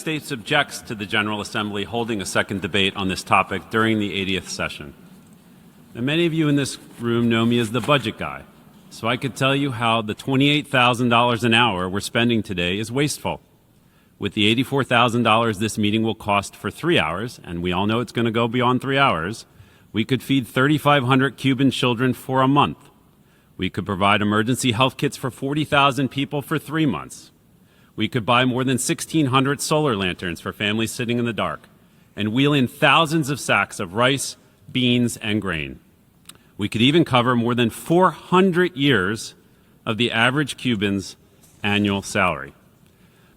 States objects to the General Assembly holding a second debate on this topic during the 80th session. Now, many of you in this room know me as the budget guy, so I could tell you how the $28,000 an hour we're spending today is wasteful. With the $84,000 this meeting will cost for 3 hours, and we all know it's going to go beyond 3 hours, we could feed 3,500 Cuban children for a month. We could provide emergency health kits for 40,000 people for 3 months. We could buy more than 1,600 solar lanterns for families sitting in the dark and wheel in thousands of sacks of rice, beans, and grain. We could even cover more than 400 years of the average Cuban's annual salary.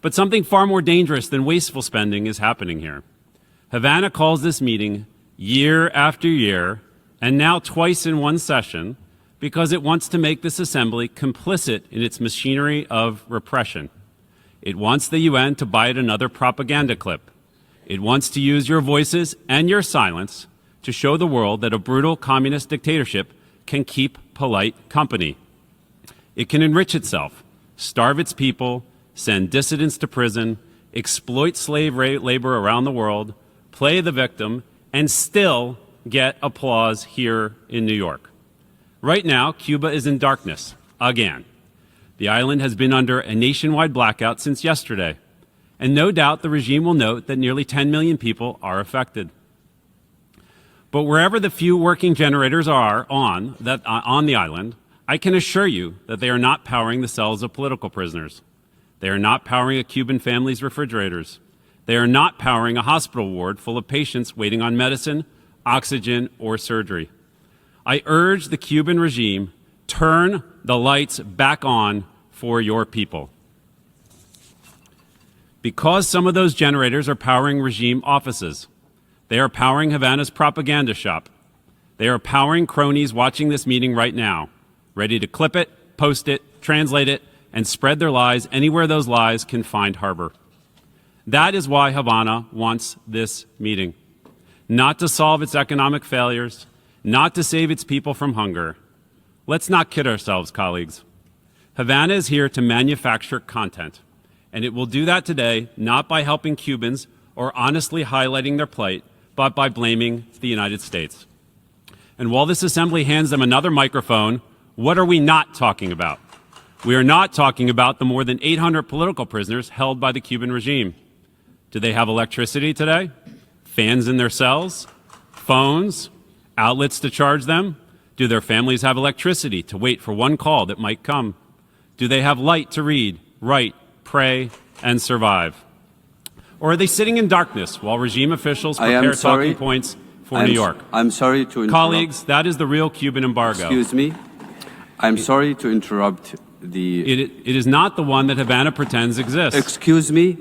But something far more dangerous than wasteful spending is happening here. Havana calls this meeting year after year, and now twice in one session, because it wants to make this assembly complicit in its machinery of repression. It wants the UN to buy it another propaganda clip. It wants to use your voices and your silence to show the world that a brutal communist dictatorship can keep polite company. It can enrich itself, starve its people, send dissidents to prison, exploit slave labor around the world, play the victim, and still get applause here in New York. Right now, Cuba is in darkness, again. The island has been under a nationwide blackout since yesterday, and no doubt the regime will note that nearly 10 million people are affected. But wherever the few working generators are on the island, I can assure you that they are not powering the cells of political prisoners. They are not powering a Cuban family's refrigerators. They are not powering a hospital ward full of patients waiting on medicine, oxygen, or surgery. I urge the Cuban regime, turn the lights back on for your people. Because some of those generators are powering regime offices, they are powering Havana's propaganda shop. They are powering cronies watching this meeting right now, ready to clip it, post it, translate it, and spread their lies anywhere those lies can find harbor. That is why Havana wants this meeting. Not to solve its economic failures, not to save its people from hunger. Let's not kid ourselves, colleagues. Havana is here to manufacture content, and it will do that today not by helping Cubans or honestly highlighting their plight, but by blaming the United States. And while this assembly hands them another microphone, what are we not talking about? We are not talking about the more than 800 political prisoners held by the Cuban regime. Do they have electricity today? Fans in their cells? Phones? Outlets to charge them? Do their families have electricity to wait for one call that might come? Do they have light to read, write, pray, and survive? Or are they sitting in darkness while regime officials prepare talking points for New York? I'm sorry to interrupt. Colleagues, that is the real Cuban embargo. Excuse me. I'm sorry to interrupt the... It is not the one that Havana pretends exists. Excuse me.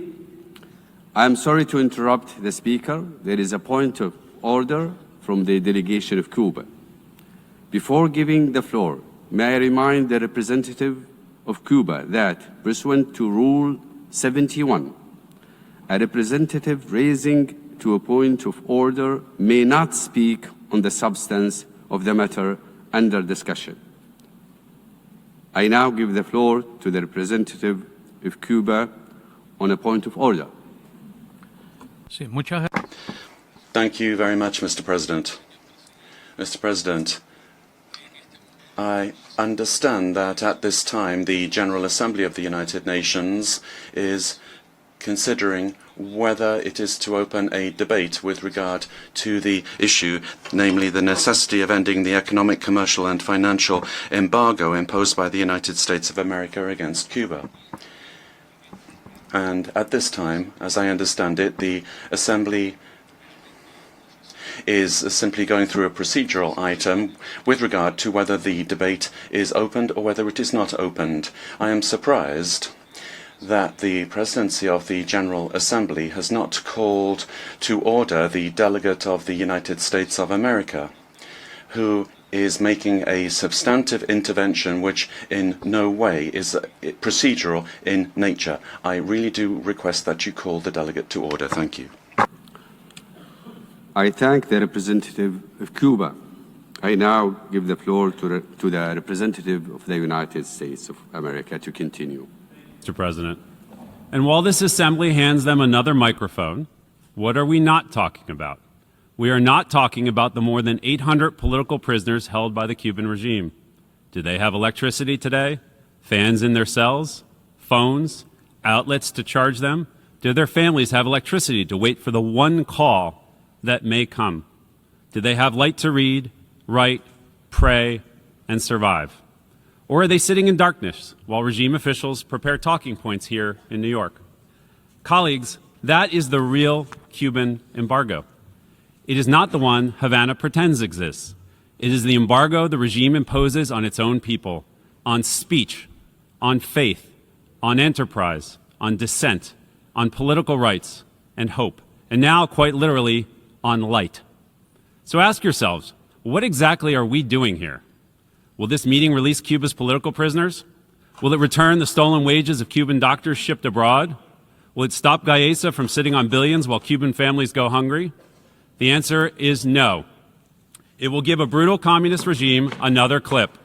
I'm sorry to interrupt the speaker. There is a point of order from the delegation of Cuba. Before giving the floor, may I remind the representative of Cuba that, pursuant to Rule 71, a representative raising to a point of order may not speak on the substance of the matter under discussion. I now give the floor to the representative of Cuba on a point of order. Thank you very much, Mr. President. Mr. President, I understand that at this time the General Assembly of the United Nations is considering whether it is to open a debate with regard to the issue, namely the necessity of ending the economic, commercial and financial embargo imposed by the United States of America against Cuba. And at this time, as I understand it, the Assembly is simply going through a procedural item with regard to whether the debate is opened or whether it is not opened. I am surprised that the presidency of the General Assembly has not called to order the delegate of the United States of America, who is making a substantive intervention which in no way is procedural in nature. I really do request that you call the delegate to order. Thank you. I thank the representative of Cuba. I now give the floor to the representative of the United States of America to continue. Mr. President, And while this assembly hands them another microphone, what are we not talking about? We are not talking about the more than 800 political prisoners held by the Cuban regime. Do they have electricity today? Fans in their cells? Phones? Outlets to charge them? Do their families have electricity to wait for the one call that may come? Do they have light to read, write, pray, and survive? Or are they sitting in darkness while regime officials prepare talking points here in New York? Colleagues, that is the real Cuban embargo. It is not the one Havana pretends exists. It is the embargo the regime imposes on its own people, on speech, on faith, on enterprise, on dissent, on political rights and hope, and now, quite literally, on light. So ask yourselves, what exactly are we doing here? Will this meeting release Cuba's political prisoners? Will it return the stolen wages of Cuban doctors shipped abroad? Will it stop Gaesa from sitting on billions while Cuban families go hungry? The answer is no. It will give a brutal communist regime another clip,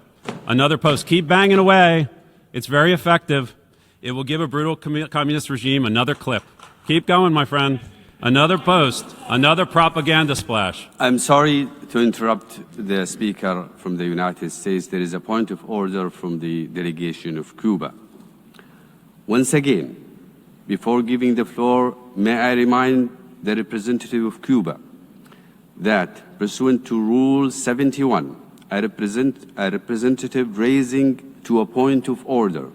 another post. Keep banging away. It's very effective. It will give a brutal communist regime another clip. Keep going, my friend. Another post, another propaganda splash. I'm sorry to interrupt the speaker from the United States. There is a point of order from the delegation of Cuba. Once again, before giving the floor, may I remind the representative of Cuba that, pursuant to Rule 71, a representative raising to a point of order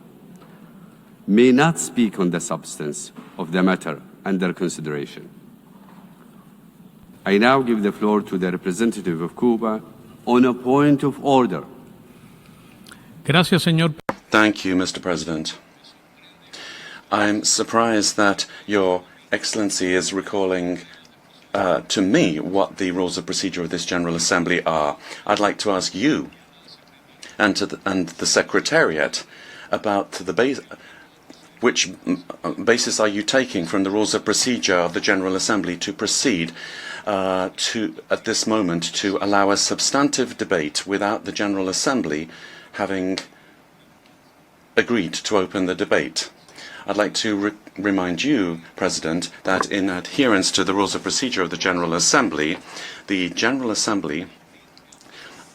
may not speak on the substance of the matter under consideration. I now give the floor to the representative of Cuba on a point of order. Gracias, señor. Thank you, Mr. President. I'm surprised that Your Excellency is recalling to me what the rules of procedure of this General Assembly are. I'd like to ask you and the Secretariat about which basis are you taking from the rules of procedure of the General Assembly to proceed at this moment to allow a substantive debate without the General Assembly having agreed to open the debate? I'd like to remind you, President, that in adherence to the rules of procedure of the General Assembly, the General Assembly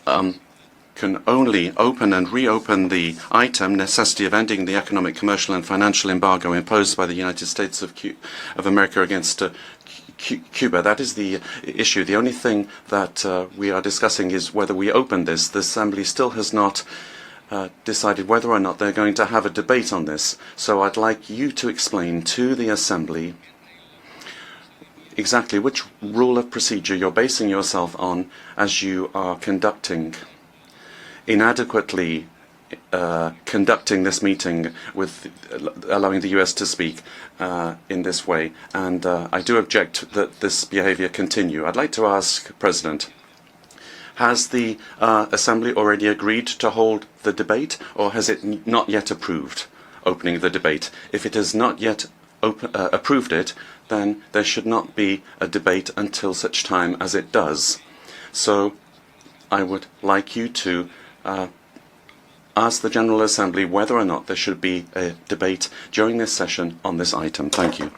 can only open and reopen the item necessity of ending the economic, commercial and financial embargo imposed by the United States of America against Cuba. That is the issue. The only thing that we are discussing is whether we open this. The Assembly still has not decided whether or not they're going to have a debate on this. So I'd like you to explain to the Assembly exactly which rule of procedure you're basing yourself on as you are inadequately conducting this meeting with allowing the US to speak in this way. And I do object that this behavior continue. I'd like to ask, President, has the Assembly already agreed to hold the debate, or has it not yet approved opening the debate? If it has not yet approved it, then there should not be a debate until such time as it does. So I would like you to ask the General Assembly whether or not there should be a debate during this session on this item. Thank you.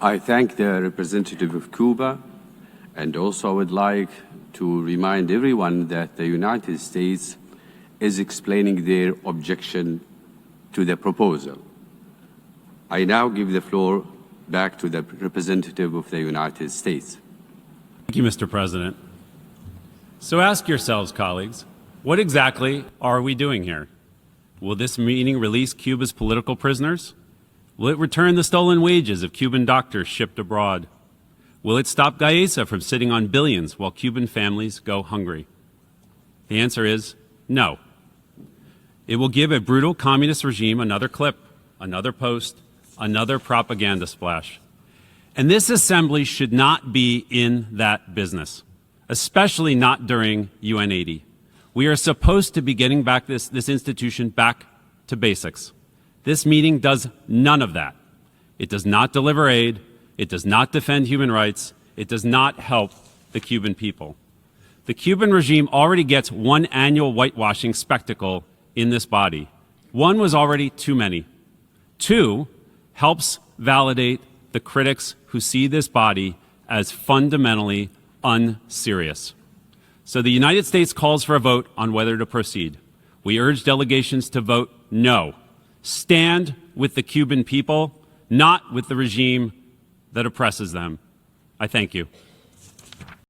I thank the representative of Cuba, and also I would like to remind everyone that the United States is explaining their objection to the proposal. I now give the floor back to the representative of the United States. Thank you, Mr. President. So ask yourselves, colleagues, what exactly are we doing here? Will this meeting release Cuba's political prisoners? Will it return the stolen wages of Cuban doctors shipped abroad? Will it stop Gaesa from sitting on billions while Cuban families go hungry? The answer is no. It will give a brutal communist regime another clip, another post, another propaganda splash. And this Assembly should not be in that business, especially not during UN 80. We are supposed to be getting back this institution back to basics. This meeting does none of that. It does not deliver aid. It does not defend human rights. It does not help the Cuban people. The Cuban regime already gets one annual whitewashing spectacle in this body. One was already too many. Two, helps validate the critics who see this body as fundamentally unserious. So the United States calls for a vote on whether to proceed. We urge delegations to vote no. Stand with the Cuban people, not with the regime that oppresses them. I thank you.